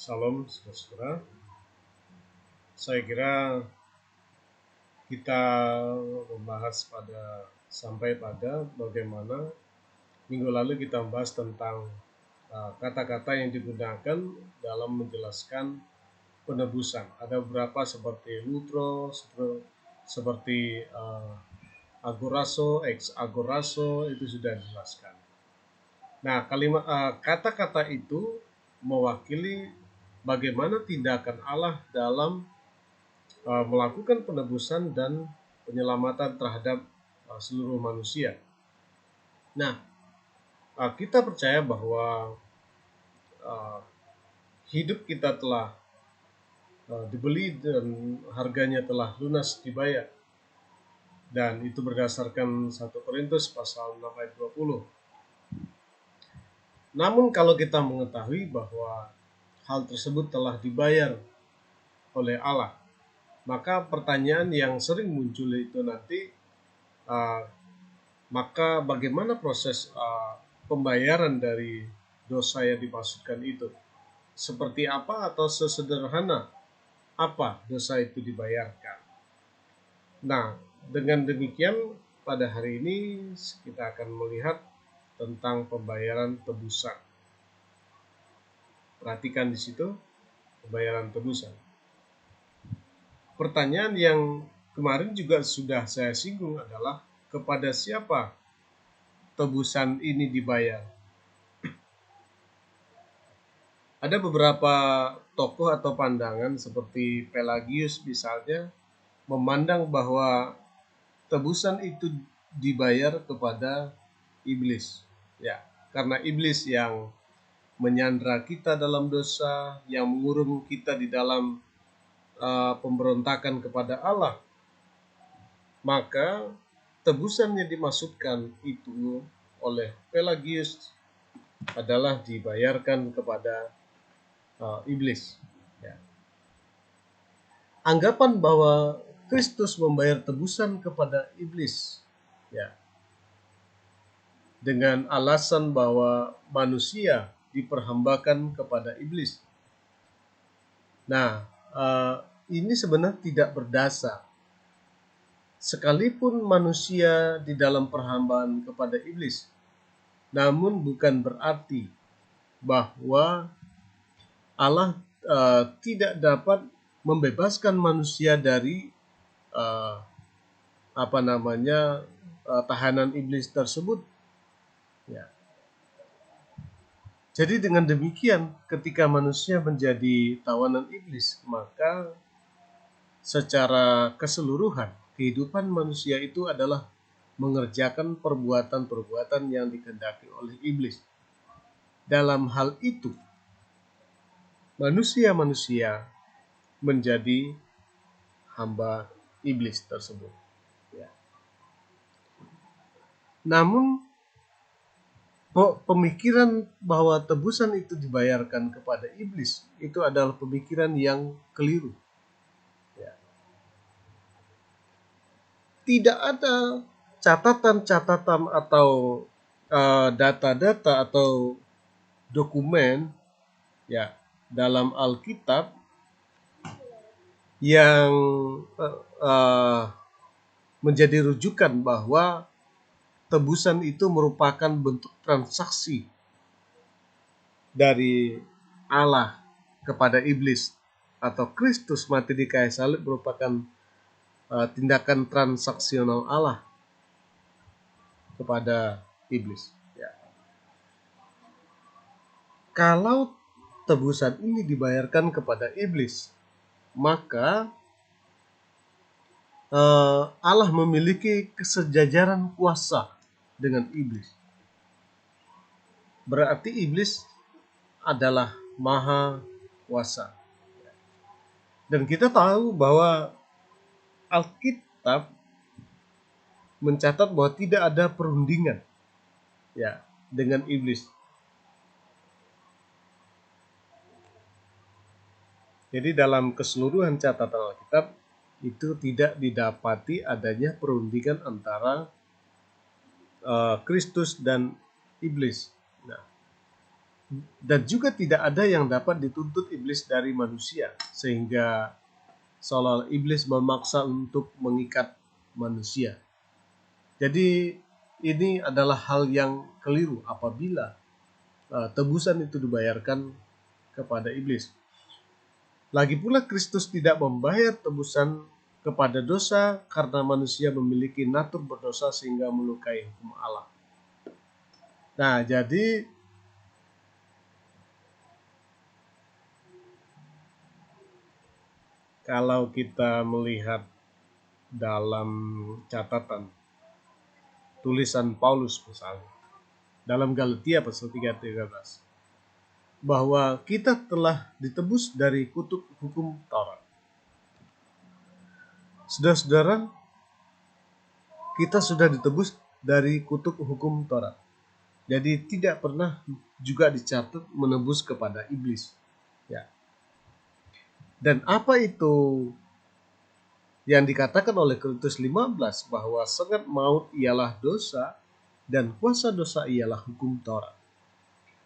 Salam saudara. Saya kira kita membahas sampai pada bagaimana minggu lalu kita membahas tentang kata-kata yang digunakan dalam menjelaskan penebusan. Ada beberapa seperti lutro, seperti agorazo, ex agorazo itu sudah dijelaskan. Nah, kata-kata itu mewakili bagaimana tindakan Allah dalam melakukan penebusan dan penyelamatan terhadap seluruh manusia. Nah, kita percaya bahwa hidup kita telah dibeli dan harganya telah lunas dibayar. Dan itu berdasarkan 1 Korintus pasal 6 ayat 20. Namun kalau kita mengetahui bahwa hal tersebut telah dibayar oleh Allah, maka pertanyaan yang sering muncul itu nanti, maka bagaimana proses pembayaran dari dosa yang dimaksudkan itu? Seperti apa atau sesederhana apa dosa itu dibayarkan? Nah, dengan demikian pada hari ini kita akan melihat tentang pembayaran tebusan. Perhatikan di situ, pembayaran tebusan. Pertanyaan yang kemarin juga sudah saya singgung adalah kepada siapa tebusan ini dibayar? Ada beberapa tokoh atau pandangan seperti Pelagius misalnya memandang bahwa tebusan itu dibayar kepada iblis. Ya, karena iblis yang menyandra kita dalam dosa, yang mengurung kita di dalam pemberontakan kepada Allah. Maka tebusan yang dimaksudkan itu oleh Pelagius adalah dibayarkan kepada iblis. Ya. Anggapan bahwa Kristus membayar tebusan kepada iblis, ya, dengan alasan bahwa manusia diperhambakan kepada iblis. Nah, ini sebenarnya tidak berdasar. Sekalipun manusia di dalam perhambaan kepada iblis, namun bukan berarti bahwa Allah tidak dapat membebaskan manusia dari tahanan iblis tersebut. Ya. Jadi dengan demikian, ketika manusia menjadi tawanan iblis, maka secara keseluruhan kehidupan manusia itu adalah mengerjakan perbuatan-perbuatan yang dikehendaki oleh iblis. Dalam hal itu, manusia-manusia menjadi hamba iblis tersebut. Ya. Namun pemikiran bahwa tebusan itu dibayarkan kepada iblis itu adalah pemikiran yang keliru. Ya. Tidak ada catatan-catatan atau data-data atau dokumen, ya, dalam Alkitab yang menjadi rujukan bahwa tebusan itu merupakan bentuk transaksi dari Allah kepada iblis, atau Kristus mati di kayu salib merupakan tindakan transaksional Allah kepada iblis. Ya. Kalau tebusan ini dibayarkan kepada iblis, maka Allah memiliki kesejajaran kuasa dengan iblis. Berarti iblis adalah maha kuasa. Dan kita tahu bahwa Alkitab mencatat bahwa tidak ada perundingan, ya, dengan iblis. Jadi dalam keseluruhan catatan Alkitab itu tidak didapati adanya perundingan antara Kristus dan iblis. Nah, Dan juga tidak ada yang dapat dituntut iblis dari manusia, sehingga seolah iblis memaksa untuk mengikat manusia. Jadi ini adalah hal yang keliru apabila tebusan itu dibayarkan kepada iblis. Lagi pula Kristus tidak membayar tebusan kepada dosa karena manusia memiliki natur berdosa sehingga melukai hukum Allah. Nah, jadi kalau kita melihat dalam catatan tulisan Paulus misalnya dalam Galatia pasal 3:13 bahwa kita telah ditebus dari kutuk hukum Taurat. Saudara-saudara, kita sudah ditebus dari kutuk hukum Taurat. Jadi tidak pernah juga dicatat menebus kepada iblis. Ya. Dan apa itu yang dikatakan oleh Korintus 15 bahwa sengat maut ialah dosa dan kuasa dosa ialah hukum Taurat.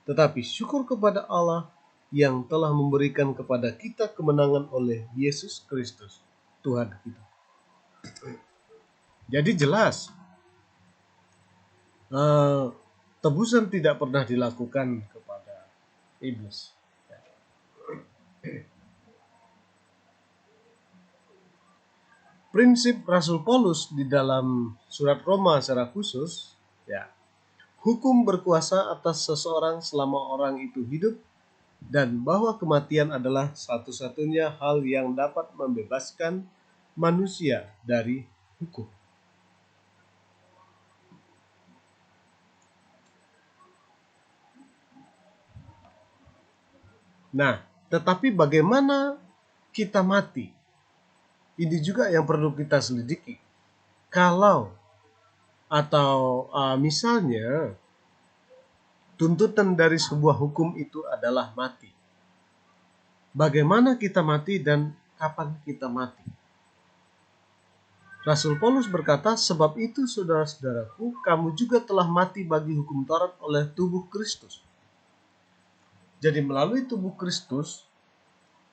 Tetapi syukur kepada Allah yang telah memberikan kepada kita kemenangan oleh Yesus Kristus, Tuhan kita. Jadi jelas, tebusan tidak pernah dilakukan kepada iblis. Prinsip Rasul Paulus di dalam surat Roma secara khusus, ya, hukum berkuasa atas seseorang selama orang itu hidup, dan bahwa kematian adalah satu-satunya hal yang dapat membebaskan manusia dari hukum. Nah, tetapi bagaimana kita mati? Ini juga yang perlu kita selidiki. Kalau atau misalnya tuntutan dari sebuah hukum itu adalah mati. Bagaimana kita mati dan kapan kita mati? Rasul Paulus berkata, sebab itu saudara-saudaraku, kamu juga telah mati bagi hukum Taurat oleh tubuh Kristus. Jadi melalui tubuh Kristus,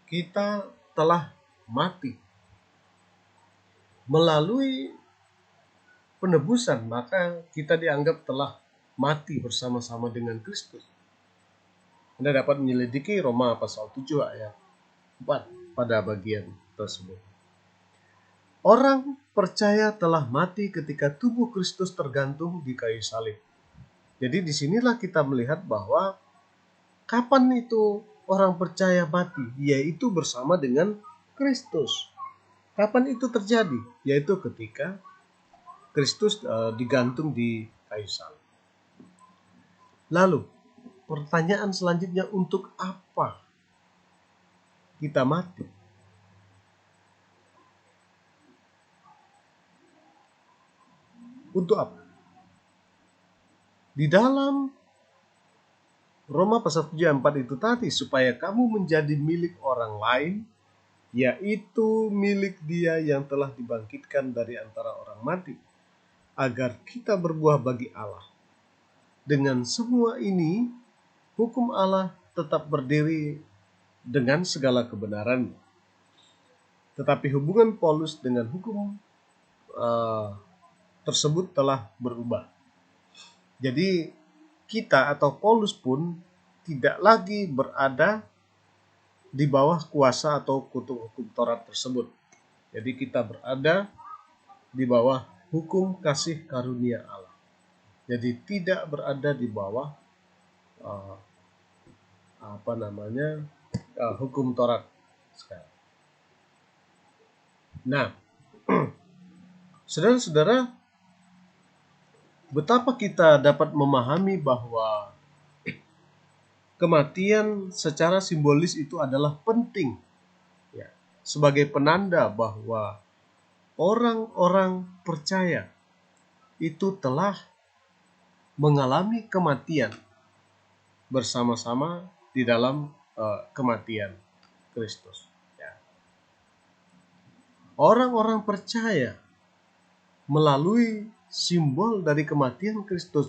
kita telah mati. Melalui penebusan, maka kita dianggap telah mati bersama-sama dengan Kristus. Anda dapat menyelidiki Roma pasal 7 ayat 4 pada bagian tersebut. Orang percaya telah mati ketika tubuh Kristus tergantung di kayu salib. Jadi disinilah kita melihat bahwa kapan itu orang percaya mati, yaitu bersama dengan Kristus. Kapan itu terjadi? Yaitu ketika Kristus digantung di kayu salib. Lalu, pertanyaan selanjutnya, untuk apa kita mati? Untuk apa? Di dalam Roma pasal 7 ayat 4 itu tadi, supaya kamu menjadi milik orang lain, yaitu milik Dia yang telah dibangkitkan dari antara orang mati, agar kita berbuah bagi Allah. Dengan semua ini, hukum Allah tetap berdiri dengan segala kebenaran. Tetapi hubungan Paulus dengan hukum tersebut telah berubah. Jadi kita atau Paulus pun tidak lagi berada di bawah kuasa atau kutuk hukum Taurat tersebut. Jadi kita berada di bawah hukum kasih karunia Allah. Jadi tidak berada di bawah hukum Taurat sekarang. Nah, saudara-saudara, betapa kita dapat memahami bahwa kematian secara simbolis itu adalah penting, ya, sebagai penanda bahwa orang-orang percaya itu telah mengalami kematian bersama-sama di dalam kematian Kristus. Ya. Orang-orang percaya melalui simbol dari kematian Kristus,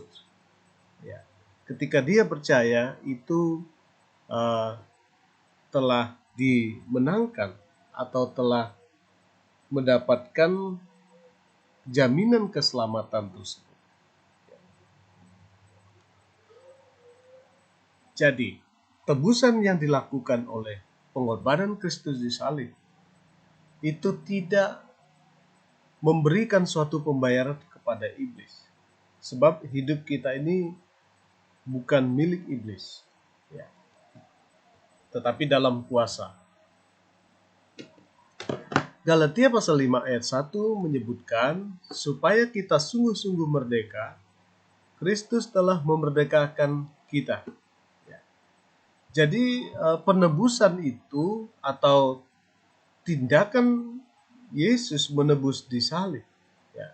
ya, ketika dia percaya itu telah dimenangkan atau telah mendapatkan jaminan keselamatan tersebut. Jadi, tebusan yang dilakukan oleh pengorbanan Kristus di salib itu tidak memberikan suatu pembayaran kepada iblis. Sebab hidup kita ini bukan milik iblis, ya, tetapi dalam kuasa. Galatia pasal 5 ayat 1 menyebutkan, supaya kita sungguh-sungguh merdeka, Kristus telah memerdekakan kita. Jadi penebusan itu atau tindakan Yesus menebus di salib, ya,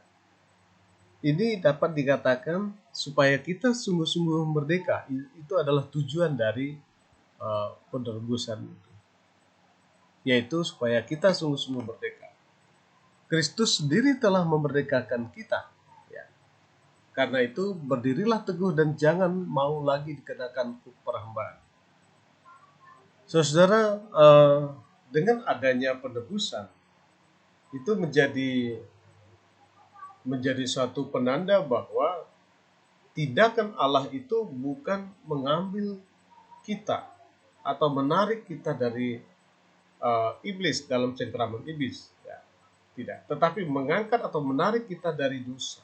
ini dapat dikatakan supaya kita sungguh-sungguh merdeka. Itu adalah tujuan dari penebusan itu, yaitu supaya kita sungguh-sungguh merdeka. Kristus sendiri telah memerdekakan kita, ya. Karena itu berdirilah teguh dan jangan mau lagi dikenakan perhambaan. Saudara, dengan adanya penebusan itu menjadi suatu penanda bahwa tindakan Allah itu bukan mengambil kita atau menarik kita dari iblis, dalam cengkraman iblis, ya, tidak, tetapi mengangkat atau menarik kita dari dosa,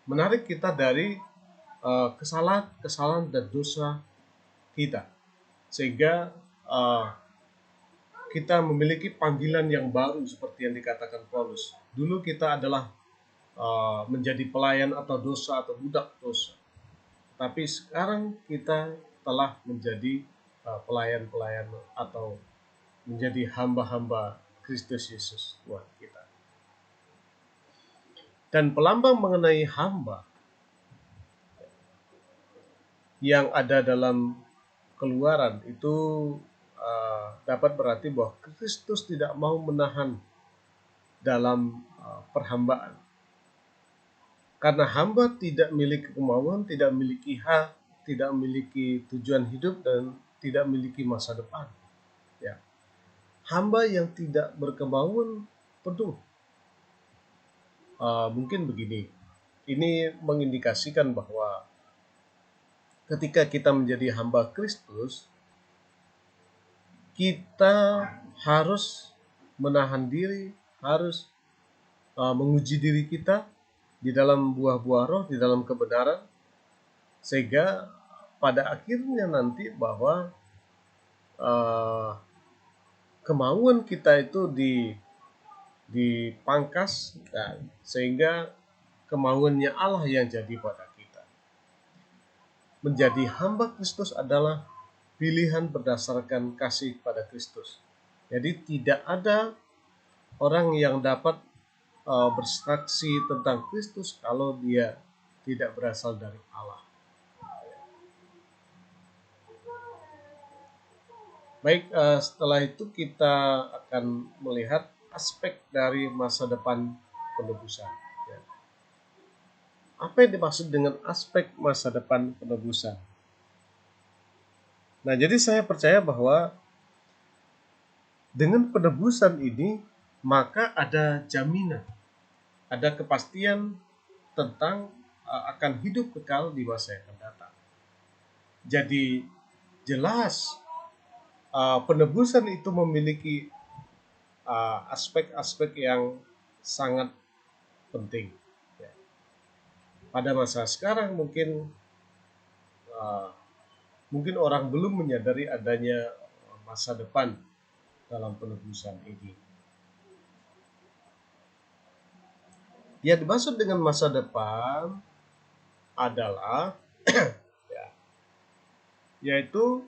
menarik kita dari kesalahan dan dosa kita, sehingga kita memiliki panggilan yang baru seperti yang dikatakan Paulus. Dulu kita adalah menjadi pelayan atau dosa atau budak dosa, tapi sekarang kita telah menjadi pelayan-pelayan atau menjadi hamba-hamba Kristus Yesus Tuhan kita. Dan pelambang mengenai hamba yang ada dalam Keluaran itu dapat berarti bahwa Kristus tidak mau menahan dalam perhambaan. Karena hamba tidak memiliki kemauan, tidak memiliki hak, tidak memiliki tujuan hidup, dan tidak memiliki masa depan. Ya. Hamba yang tidak berkemauan penuh. Mungkin begini, ini mengindikasikan bahwa ketika kita menjadi hamba Kristus, kita harus menahan diri, harus menguji diri kita di dalam buah-buah roh, di dalam kebenaran, sehingga pada akhirnya nanti bahwa kemauan kita itu dipangkas, dan sehingga kemauannya Allah yang jadi pada kita. Menjadi hamba Kristus adalah pilihan berdasarkan kasih pada Kristus. Jadi tidak ada orang yang dapat bersaksi tentang Kristus kalau dia tidak berasal dari Allah. Baik, setelah itu kita akan melihat aspek dari masa depan penebusan. Ya. Apa yang dimaksud dengan aspek masa depan penebusan? Nah, jadi saya percaya bahwa dengan penebusan ini maka ada jaminan, ada kepastian tentang akan hidup kekal di masa yang akan datang. Jadi jelas penebusan itu memiliki aspek-aspek yang sangat penting. Ya. Pada masa sekarang mungkin orang belum menyadari adanya masa depan dalam penebusan ini. Yang dimaksud dengan masa depan adalah yaitu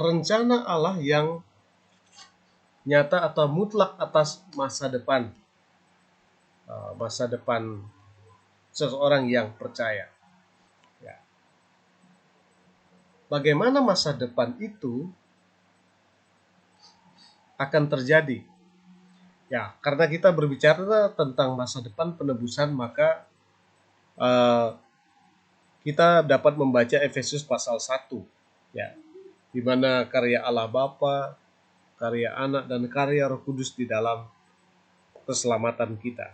rencana Allah yang nyata atau mutlak atas masa depan seseorang yang percaya. Ya. Bagaimana masa depan itu akan terjadi? Ya, karena kita berbicara tentang masa depan penebusan, maka kita dapat membaca Efesus pasal 1, ya, di mana karya Allah Bapa, karya Anak, dan karya Roh Kudus di dalam keselamatan kita.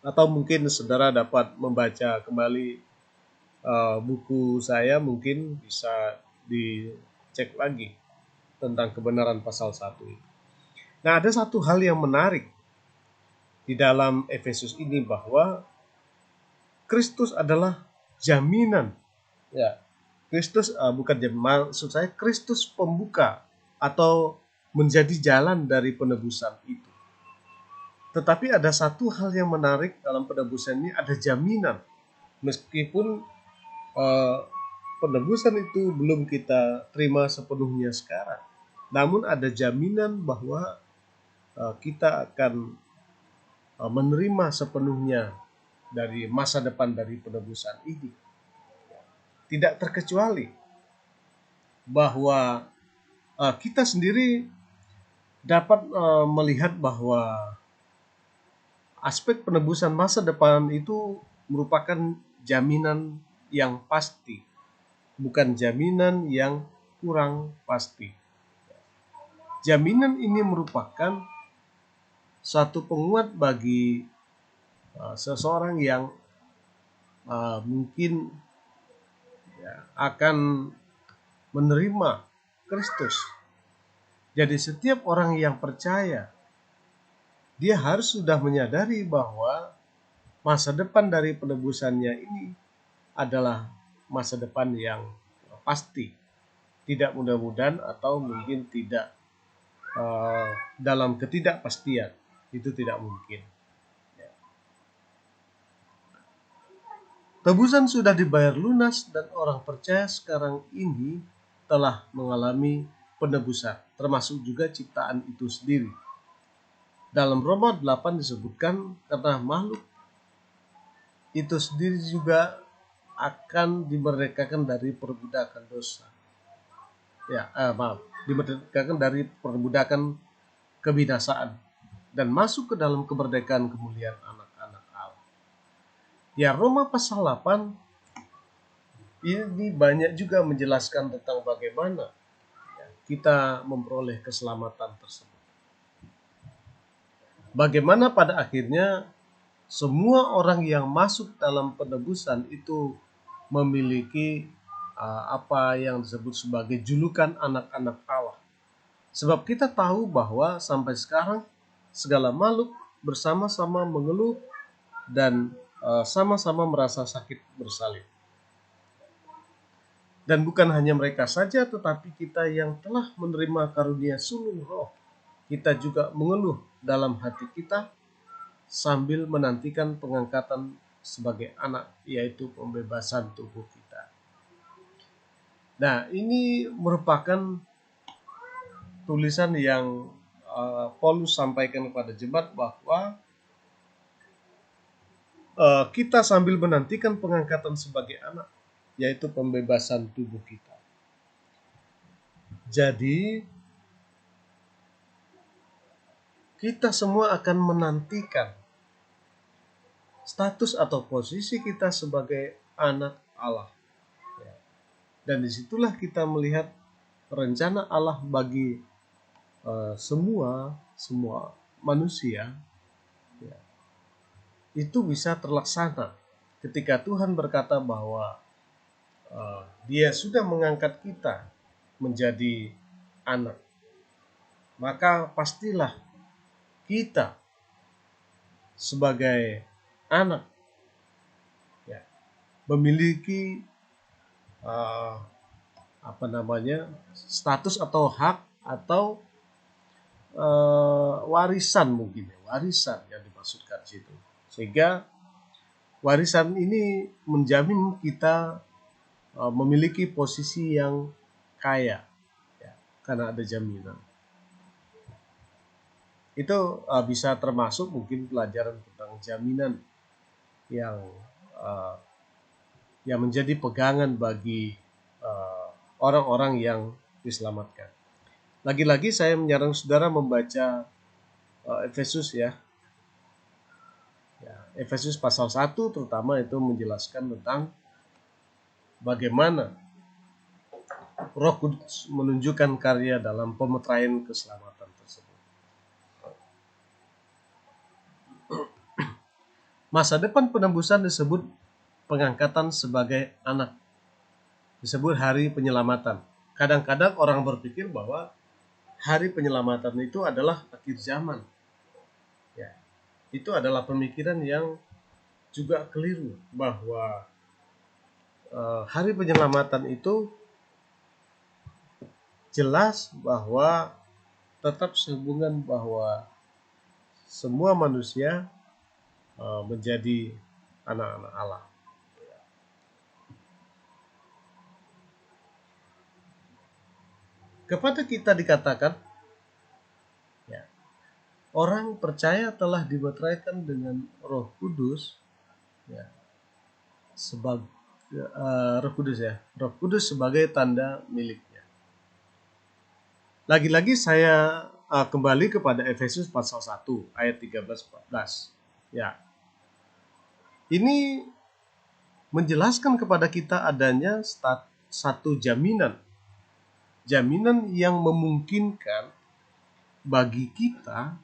Atau mungkin saudara dapat membaca kembali buku saya, mungkin bisa dicek lagi tentang kebenaran pasal 1 ini. Nah, ada satu hal yang menarik di dalam Efesus ini, bahwa Kristus adalah jaminan. Ya, Kristus bukan jaminan, maksud saya Kristus pembuka atau menjadi jalan dari penebusan itu. Tetapi ada satu hal yang menarik dalam penebusan ini, ada jaminan. Meskipun penebusan itu belum kita terima sepenuhnya sekarang, namun ada jaminan bahwa kita akan menerima sepenuhnya dari masa depan dari penebusan ini. Tidak terkecuali bahwa kita sendiri dapat melihat bahwa aspek penebusan masa depan itu merupakan jaminan yang pasti, bukan jaminan yang kurang pasti. Jaminan ini merupakan satu penguat bagi seseorang yang mungkin akan menerima Kristus. Jadi setiap orang yang percaya, dia harus sudah menyadari bahwa masa depan dari penebusannya ini adalah masa depan yang pasti, tidak mudah-mudahan atau mungkin tidak dalam ketidakpastian. Itu tidak mungkin. Tebusan sudah dibayar lunas dan orang percaya sekarang ini telah mengalami penebusan, termasuk juga ciptaan itu sendiri. Dalam Roma 8 disebutkan karena makhluk itu sendiri juga akan dimerdekakan dari perbudakan dosa. Dimerdekakan dari perbudakan kebinasaan dan masuk ke dalam kemerdekaan kemuliaan anak-anak Allah. Ya, Roma pasal 8 ini banyak juga menjelaskan tentang bagaimana kita memperoleh keselamatan tersebut. Bagaimana pada akhirnya semua orang yang masuk dalam penebusan itu memiliki apa yang disebut sebagai julukan anak-anak Allah. Sebab kita tahu bahwa sampai sekarang segala makhluk bersama-sama mengeluh dan sama-sama merasa sakit bersalin. Dan bukan hanya mereka saja, tetapi kita yang telah menerima karunia sulung roh, kita juga mengeluh dalam hati kita sambil menantikan pengangkatan sebagai anak, yaitu pembebasan tubuh kita. Nah, ini merupakan tulisan yang Paulus sampaikan kepada jemaat bahwa kita sambil menantikan pengangkatan sebagai anak, yaitu pembebasan tubuh kita. Jadi kita semua akan menantikan status atau posisi kita sebagai anak Allah. Dan disitulah kita melihat rencana Allah bagi semua manusia, itu bisa terlaksana ketika Tuhan berkata bahwa Dia sudah mengangkat kita menjadi anak. Maka pastilah kita sebagai anak memiliki status atau hak atau warisan, mungkin warisan yang dimaksudkan situ. Sehingga warisan ini menjamin kita memiliki posisi yang kaya, karena ada jaminan. Itu bisa termasuk mungkin pelajaran tentang jaminan yang menjadi pegangan bagi orang-orang yang diselamatkan. Lagi-lagi saya menyarankan saudara membaca Efesus Efesus pasal 1 terutama, itu menjelaskan tentang bagaimana Roh Kudus menunjukkan karya dalam pemeteraian keselamatan tersebut. Masa depan penebusan disebut pengangkatan sebagai anak, disebut hari penyelamatan. Kadang-kadang orang berpikir bahwa hari penyelamatan itu adalah akhir zaman. Ya, itu adalah pemikiran yang juga keliru, bahwa hari penyelamatan itu jelas bahwa tetap sehubungan bahwa semua manusia menjadi anak-anak Allah. Kepada kita dikatakan, ya, orang percaya telah dimeteraikan dengan Roh Kudus, ya, sebagai Roh Kudus sebagai tanda miliknya. Lagi-lagi saya kembali kepada Efesus pasal 1 ayat 13-14. Ya. Ini menjelaskan kepada kita adanya satu jaminan yang memungkinkan bagi kita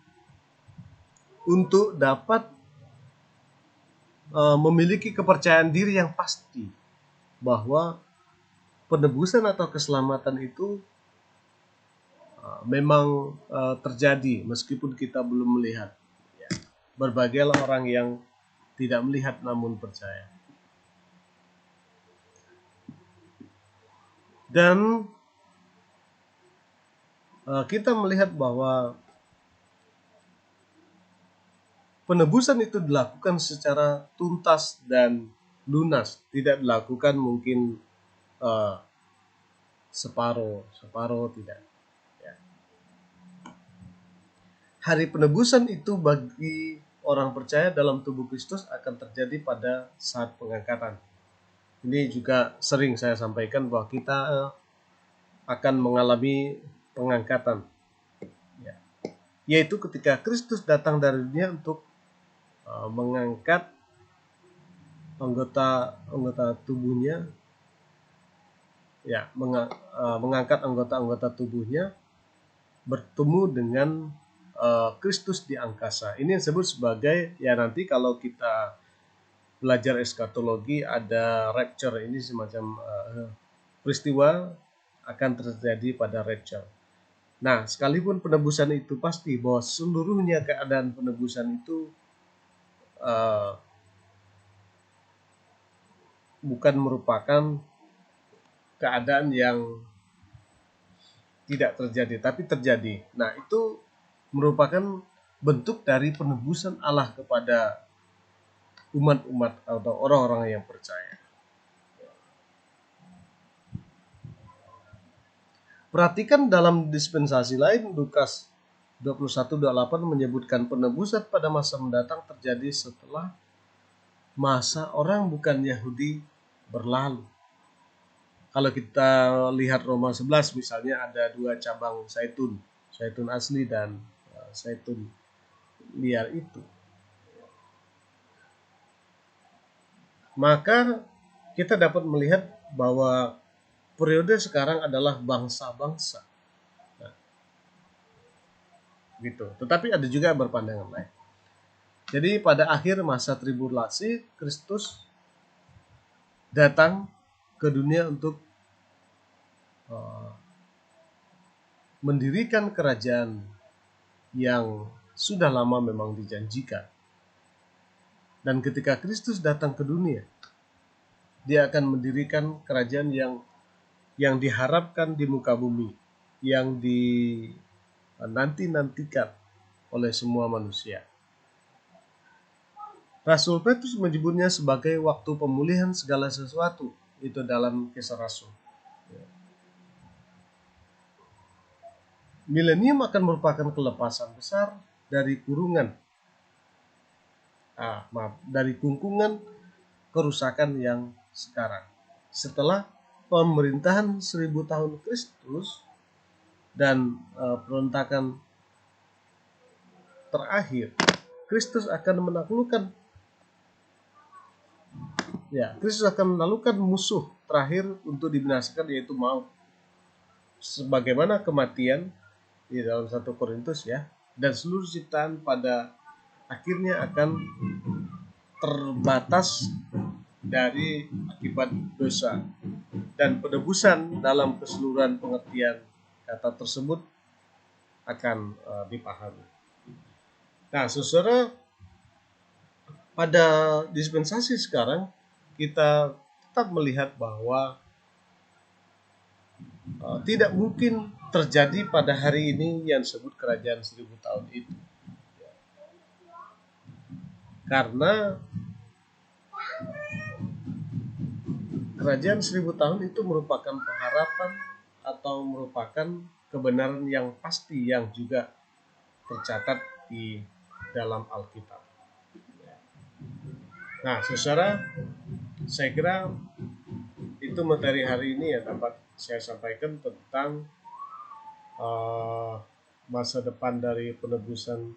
untuk dapat memiliki kepercayaan diri yang pasti bahwa penebusan atau keselamatan itu memang terjadi meskipun kita belum melihat. Ya. Berbagai orang yang tidak melihat namun percaya. Dan kita melihat bahwa penebusan itu dilakukan secara tuntas dan lunas, tidak dilakukan mungkin separuh tidak. Ya. Hari penebusan itu bagi orang percaya dalam tubuh Kristus akan terjadi pada saat pengangkatan. Ini juga sering saya sampaikan bahwa kita akan mengalami pengangkatan, ya, yaitu ketika Kristus datang dari dunia untuk mengangkat anggota tubuhnya, ya, mengangkat anggota tubuhnya bertemu dengan Kristus di angkasa. Ini yang disebut sebagai, ya, nanti kalau kita belajar eskatologi ada rapture, ini semacam peristiwa akan terjadi pada rapture. Nah, sekalipun penebusan itu pasti bahwa seluruhnya keadaan penebusan itu bukan merupakan keadaan yang tidak terjadi, tapi terjadi. Nah, itu merupakan bentuk dari penebusan Allah kepada umat-umat atau orang-orang yang percaya. Perhatikan dalam dispensasi lain, Lukas 21:28 menyebutkan penebusan pada masa mendatang terjadi setelah masa orang bukan Yahudi berlalu. Kalau kita lihat Roma 11 misalnya, ada dua cabang zaitun asli dan zaitun liar itu. Maka kita dapat melihat bahwa periode sekarang adalah bangsa-bangsa. Nah, gitu. Tetapi ada juga berpandangan lain. Jadi pada akhir masa tribulasi, Kristus datang ke dunia untuk mendirikan kerajaan yang sudah lama memang dijanjikan. Dan ketika Kristus datang ke dunia, dia akan mendirikan kerajaan yang diharapkan di muka bumi, yang dinanti-nantikan oleh semua manusia. Rasul Petrus menyebutnya sebagai waktu pemulihan segala sesuatu, itu dalam Kisah Rasul. Milenium akan merupakan kelepasan besar dari dari kungkungan kerusakan yang sekarang. Setelah pemerintahan 1000 tahun Kristus dan perontakan terakhir, Kristus akan menaklukkan Ya, Kristus akan menaklukkan musuh terakhir untuk dibinasakan, yaitu maut. Sebagaimana kematian di dalam 1 Korintus ya, dan seluruh ciptaan pada akhirnya akan terbatas dari akibat dosa, dan penebusan dalam keseluruhan pengertian kata tersebut akan dipahami. Nah, saudara, pada dispensasi sekarang kita tetap melihat bahwa tidak mungkin terjadi pada hari ini yang disebut kerajaan 1000 tahun itu, karena kerajaan 1000 tahun itu merupakan pengharapan atau merupakan kebenaran yang pasti yang juga tercatat di dalam Alkitab. Nah, saudara, saya kira itu materi hari ini yang dapat saya sampaikan tentang masa depan dari penebusan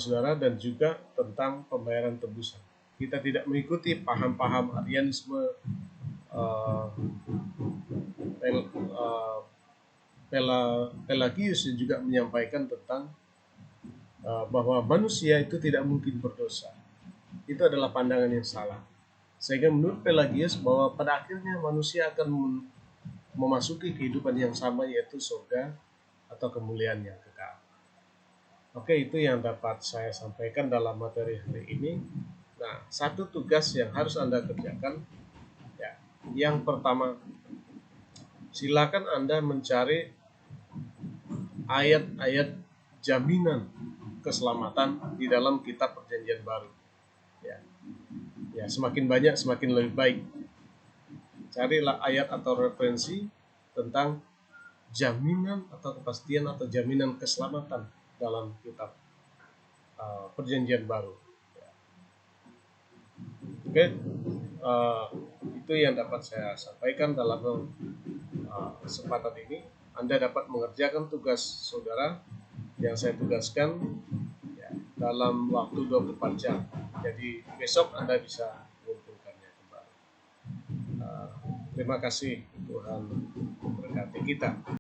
saudara, dan juga tentang pembayaran tebusan. Kita tidak mengikuti paham-paham Arianisme, Pelagius yang juga menyampaikan tentang bahwa manusia itu tidak mungkin berdosa. Itu adalah pandangan yang salah. Sehingga menurut Pelagius bahwa pada akhirnya manusia akan memasuki kehidupan yang sama, yaitu surga atau kemuliaan yang kekal. Oke, itu yang dapat saya sampaikan dalam materi hari ini. Nah, satu tugas yang harus Anda kerjakan, ya, yang pertama, silakan Anda mencari ayat-ayat jaminan keselamatan di dalam kitab Perjanjian Baru. Ya, semakin banyak semakin lebih baik. Carilah ayat atau referensi tentang jaminan atau kepastian atau jaminan keselamatan dalam kitab Perjanjian Baru. Oke, itu yang dapat saya sampaikan dalam kesempatan ini. Anda dapat mengerjakan tugas saudara yang saya tugaskan ya, dalam waktu 24 jam. Jadi besok Anda bisa mengumpulkannya kembali. Terima kasih, Tuhan memberkati kita.